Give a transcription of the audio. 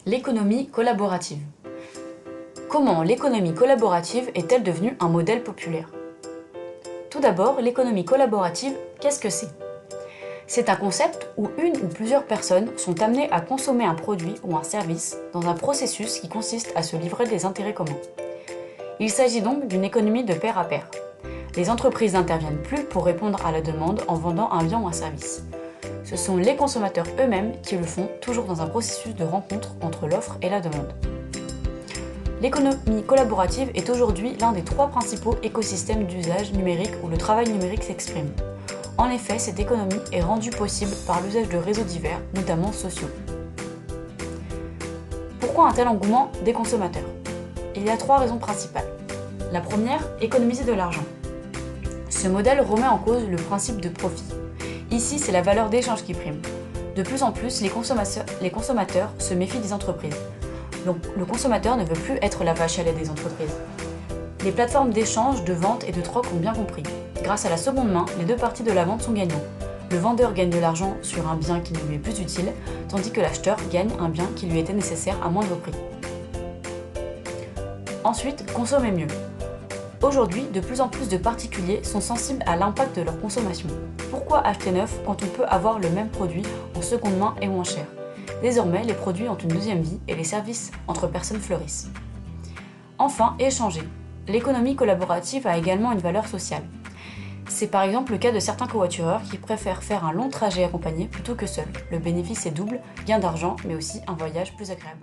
L'économie collaborative. Comment l'économie collaborative est-elle devenue un modèle populaire? Tout d'abord, l'économie collaborative, qu'est-ce que c'est? C'est un concept où une ou plusieurs personnes sont amenées à consommer un produit ou un service dans un processus qui consiste à se livrer des intérêts communs. Il s'agit donc d'une économie de pair à pair. Les entreprises n'interviennent plus pour répondre à la demande en vendant un bien ou un service. Ce sont les consommateurs eux-mêmes qui le font, toujours dans un processus de rencontre entre l'offre et la demande. L'économie collaborative est aujourd'hui l'un des 3 principaux écosystèmes d'usage numérique où le travail numérique s'exprime. En effet, cette économie est rendue possible par l'usage de réseaux divers, notamment sociaux. Pourquoi un tel engouement des consommateurs? Il y a 3 raisons principales. La première, économiser de l'argent. Ce modèle remet en cause le principe de profit. Ici, c'est la valeur d'échange qui prime. De plus en plus, les consommateurs se méfient des entreprises. Donc, le consommateur ne veut plus être la vache à lait des entreprises. Les plateformes d'échange, de vente et de troc ont bien compris. Grâce à la seconde main, les 2 parties de la vente sont gagnants. Le vendeur gagne de l'argent sur un bien qui ne lui est plus utile, tandis que l'acheteur gagne un bien qui lui était nécessaire à moindre prix. Ensuite, consommer mieux. Aujourd'hui, de plus en plus de particuliers sont sensibles à l'impact de leur consommation. Pourquoi acheter neuf quand on peut avoir le même produit en seconde main et moins cher? Désormais, les produits ont une deuxième vie et les services entre personnes fleurissent. Enfin, échanger. L'économie collaborative a également une valeur sociale. C'est par exemple le cas de certains covoitureurs qui préfèrent faire un long trajet accompagné plutôt que seul. Le bénéfice est double, gain d'argent, mais aussi un voyage plus agréable.